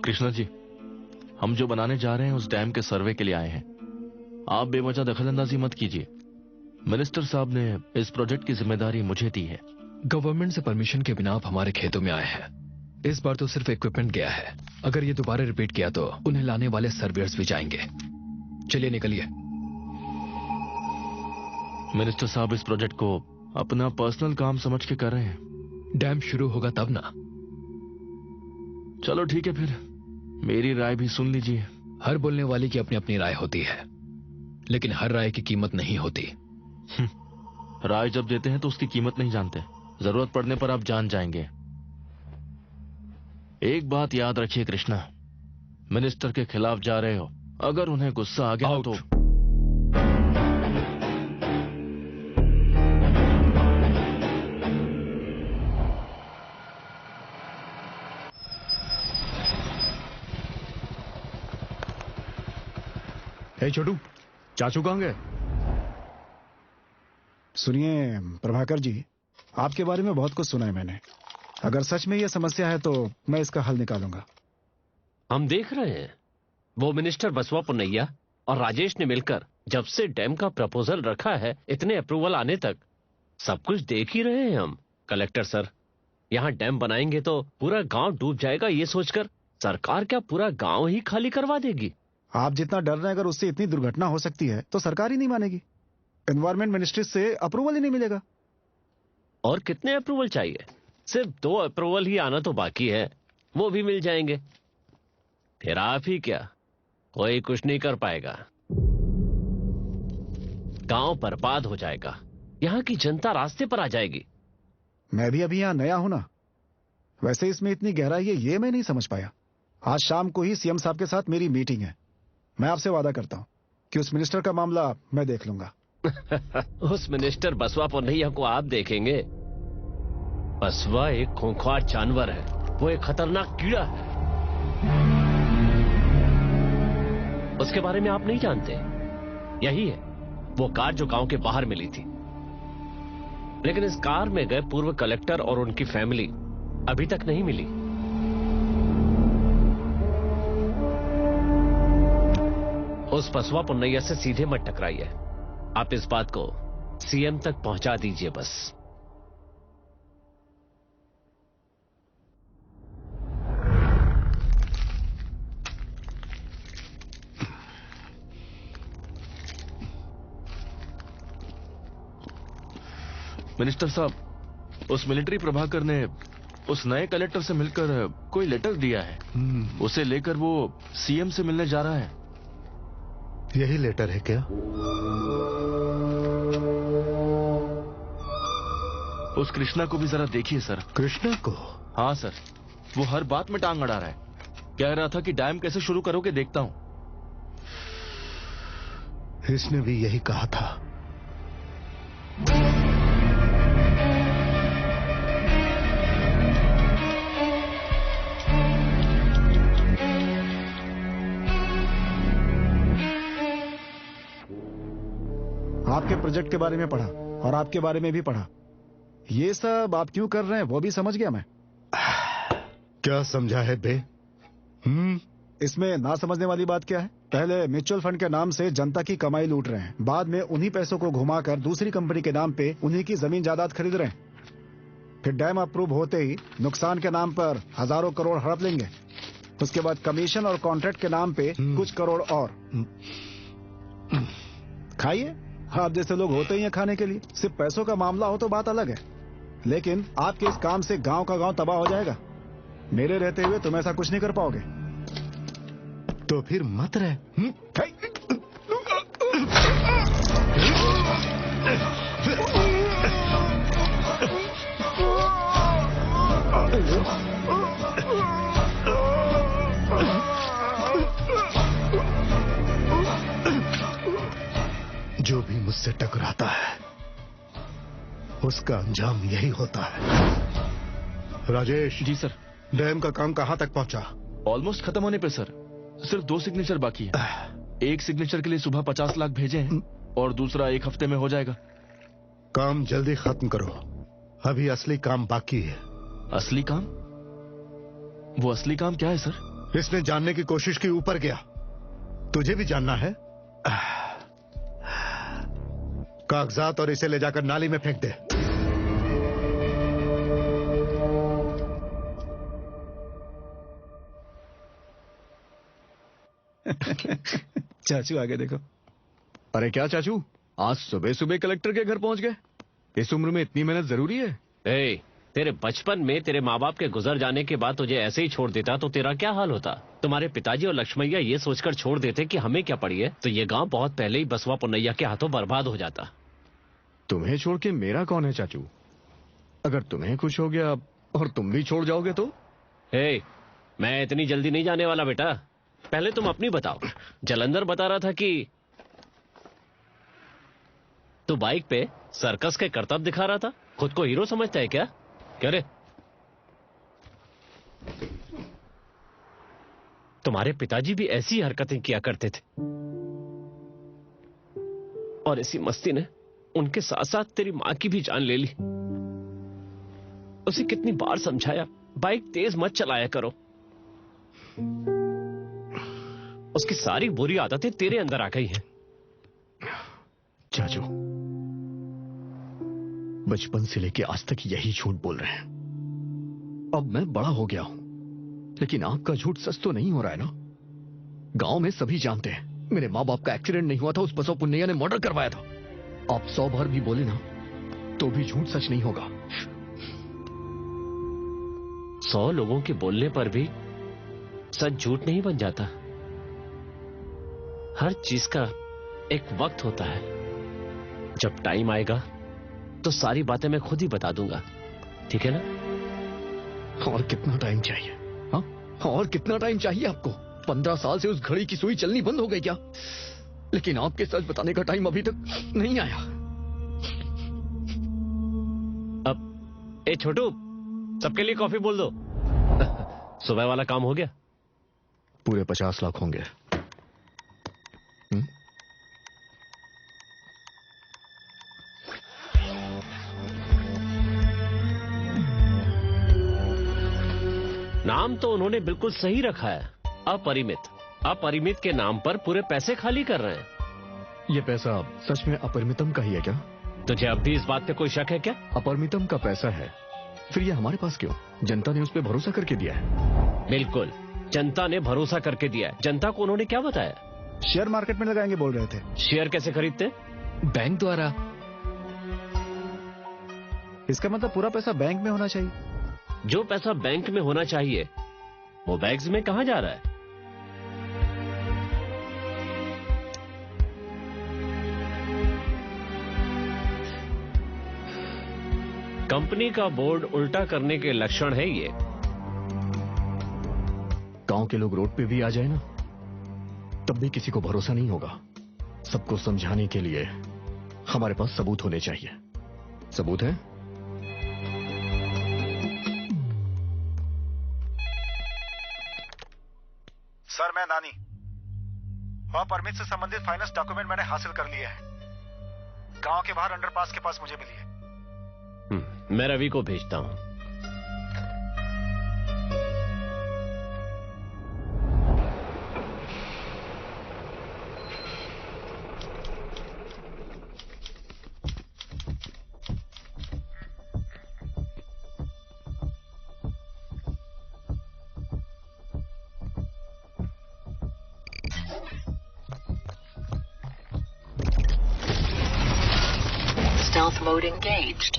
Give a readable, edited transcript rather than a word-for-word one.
कृष्णा जी, हम जो बनाने जा रहे हैं उस डैम के सर्वे के लिए आए हैं। आप बेवजह दखलंदाजी मत कीजिए। मिनिस्टर साहब ने इस प्रोजेक्ट की जिम्मेदारी मुझे दी है। गवर्नमेंट से परमिशन के बिना आप हमारे खेतों में आए हैं। इस बार तो सिर्फ इक्विपमेंट गया है। अगर ये दोबारा रिपीट किया तो उन्हें लाने वाले सर्वेयर्स भी जाएंगे। चलिए निकलिए। मिनिस्टर साहब इस प्रोजेक्ट को अपना पर्सनल काम समझ के कर रहे हैं। डैम शुरू होगा तब ना। चलो ठीक है फिर, मेरी राय भी सुन लीजिए। हर बोलने वाले की अपनी अपनी राय होती है, लेकिन हर राय की कीमत नहीं होती। राय जब देते हैं तो उसकी कीमत नहीं जानते। जरूरत पड़ने पर आप जान जाएंगे। एक बात याद रखिए कृष्णा, मिनिस्टर के खिलाफ जा रहे हो, अगर उन्हें गुस्सा आ गया तो छोटू, चाचू कहां गए? सुनिए प्रभाकर जी, आपके बारे में बहुत कुछ सुना है मैंने। अगर सच में यह समस्या है तो मैं इसका हल निकालूंगा। हम देख रहे हैं वो मिनिस्टर बसवा पुन्नैया और राजेश ने मिलकर जब से डैम का प्रपोजल रखा है, इतने अप्रूवल आने तक सब कुछ देख ही रहे हैं हम। कलेक्टर सर, यहाँ डैम बनाएंगे तो पूरा गांव डूब जाएगा, ये सोचकर सरकार क्या पूरा गांव ही खाली करवा देगी? आप जितना डर रहे हैं, अगर उससे इतनी दुर्घटना हो सकती है तो सरकार ही नहीं मानेगी। एनवायरमेंट मिनिस्ट्री से अप्रूवल ही नहीं मिलेगा। और कितने अप्रूवल चाहिए? सिर्फ 2 अप्रूवल ही आना तो बाकी है, वो भी मिल जाएंगे। फिर आप ही क्या, कोई कुछ नहीं कर पाएगा। गांव बर्बाद हो जाएगा, यहाँ की जनता रास्ते पर आ जाएगी। मैं भी अभी यहाँ नया हूं ना, वैसे इसमें इतनी गहराई है ये मैं नहीं समझ पाया। आज शाम को ही सीएम साहब के साथ मेरी मीटिंग है। मैं आपसे वादा करता हूं कि उस मिनिस्टर का मामला मैं देख लूंगा। उस मिनिस्टर बसवा पुन्नैया को आप देखेंगे? बसवा एक खूंखार जानवर है, वो एक खतरनाक कीड़ा है। उसके बारे में आप नहीं जानते। यही है वो कार जो गांव के बाहर मिली थी, लेकिन इस कार में गए पूर्व कलेक्टर और उनकी फैमिली अभी तक नहीं मिली। उस बसवा पुन्नैया से सीधे मत टकराइए। आप इस बात को सीएम तक पहुंचा दीजिए बस। मिनिस्टर साहब, उस मिलिट्री प्रभाकर ने उस नए कलेक्टर से मिलकर कोई लेटर दिया है। उसे लेकर वो सीएम से मिलने जा रहा है। यही लेटर है क्या? उस कृष्णा को भी जरा देखिए सर। कृष्णा को? हाँ सर, वो हर बात में टांग अड़ा रहा है। कह रहा था कि डैम कैसे शुरू करोगे देखता हूं। इसने भी यही कहा था। आपके प्रोजेक्ट के बारे में पढ़ा और आपके बारे में भी पढ़ा। ये सब आप क्यों कर रहे हैं वो भी समझ गया मैं। क्या समझा है बे? इसमें ना समझने वाली बात क्या है? पहले म्यूचुअल फंड के नाम से जनता की कमाई लूट रहे हैं, बाद में उन्हीं पैसों को घुमाकर दूसरी कंपनी के नाम पे उन्हीं की जमीन जायदाद खरीद रहे हैं। फिर डैम अप्रूव होते ही नुकसान के नाम पर हजारों करोड़ हड़प लेंगे। उसके बाद कमीशन और कॉन्ट्रैक्ट के नाम पे कुछ करोड़ और। खाइए, आप जैसे लोग होते ही हैं खाने के लिए। सिर्फ पैसों का मामला हो तो बात अलग है, लेकिन आपके इस काम से गांव का गांव तबाह हो जाएगा। मेरे रहते हुए तुम ऐसा कुछ नहीं कर पाओगे। तो फिर मत रहे। जो भी मुझसे टकराता है उसका अंजाम यही होता है। राजेश जी सर। डैम का काम कहां तक पहुंचा? ऑलमोस्ट खत्म होने पे सर, सिर्फ 2 सिग्नेचर बाकी है। एक सिग्नेचर के लिए सुबह 50 लाख भेजे हैं और दूसरा 1 हफ्ते में हो जाएगा। काम जल्दी खत्म करो, अभी असली काम बाकी है। असली काम? वो असली काम क्या है सर? इसने जानने की कोशिश की, ऊपर गया। तुझे भी जानना है? कागजात और इसे ले जाकर नाली में फेंक दे। चाचू आगे देखो। अरे क्या चाचू, आज सुबह सुबह कलेक्टर के घर पहुंच गए? इस उम्र में इतनी मेहनत जरूरी है? तेरे बचपन में तेरे माँ बाप के गुजर जाने के बाद तुझे ऐसे ही छोड़ देता तो तेरा क्या हाल होता? तुम्हारे पिताजी और लक्ष्मैया ये सोचकर छोड़ देते कि हमें क्या पड़ी है, तो ये गांव बहुत पहले ही बसवा पुन्नैया के हाथों बर्बाद हो जाता। तुम्हें छोड़ के मेरा कौन है चाचू? अगर तुम्हें कुछ हो गया और तुम भी छोड़ जाओगे तो? मैं इतनी जल्दी नहीं जाने वाला बेटा। पहले तुम अपनी बताओ। जलंधर बता रहा था कि तू बाइक पे सर्कस के करतब दिखा रहा था। खुद को हीरो समझता है क्या? क्या रे? तुम्हारे पिताजी भी ऐसी हरकतें किया करते थे और इसी मस्ती ने उनके साथ साथ तेरी मां की भी जान ले ली। उसे कितनी बार समझाया, बाइक तेज मत चलाया करो। उसकी सारी बुरी आदतें तेरे अंदर आ गई हैं। चाचू, बचपन से लेके आज तक यही झूठ बोल रहे हैं। अब मैं बड़ा हो गया हूं, लेकिन आपका झूठ सच तो नहीं हो रहा है ना? गांव में सभी जानते हैं मेरे माँ बाप का एक्सीडेंट नहीं हुआ था, उस बसवा पुन्नैया ने मर्डर करवाया था। आप 100 बार भी बोले ना तो भी झूठ सच नहीं होगा। 100 लोगों के बोलने पर भी सच झूठ नहीं बन जाता। हर चीज का एक वक्त होता है। जब टाइम आएगा तो सारी बातें मैं खुद ही बता दूंगा, ठीक है ना? और कितना टाइम चाहिए? हाँ, और कितना टाइम चाहिए आपको? 15 साल से उस घड़ी की सुई चलनी बंद हो गई क्या? लेकिन आपके सच बताने का टाइम अभी तक नहीं आया। अब छोटू, सबके लिए कॉफी बोल दो। सुबह वाला काम हो गया? पूरे 50 लाख होंगे। नाम तो उन्होंने बिल्कुल सही रखा है, अपरिमित। अपरिमित के नाम पर पूरे पैसे खाली कर रहे हैं। ये पैसा सच में अपरिमितम का ही है क्या? तुझे अब भी इस बात पे कोई शक है क्या? अपरिमितम का पैसा है, फिर ये हमारे पास क्यों? जनता ने उस पर भरोसा करके दिया है। बिल्कुल, जनता ने भरोसा करके दिया है। जनता को उन्होंने क्या बताया? शेयर मार्केट में लगाएंगे बोल रहे थे। शेयर कैसे खरीदते? बैंक द्वारा। इसका मतलब पूरा पैसा बैंक में होना चाहिए। जो पैसा बैंक में होना चाहिए वो बैग्स में कहां जा रहा है? कंपनी का बोर्ड उल्टा करने के लक्षण है ये। गांव के लोग रोड पे भी आ जाए ना, तब भी किसी को भरोसा नहीं होगा। सबको समझाने के लिए हमारे पास सबूत होने चाहिए। सबूत है? सर, मैं नानी। परमिट से संबंधित फाइनेंस डॉक्यूमेंट मैंने हासिल कर लिए हैं। गांव के बाहर अंडरपास के पास मुझे मिली है। मैं रवि को भेजता हूं। Stealth mode engaged.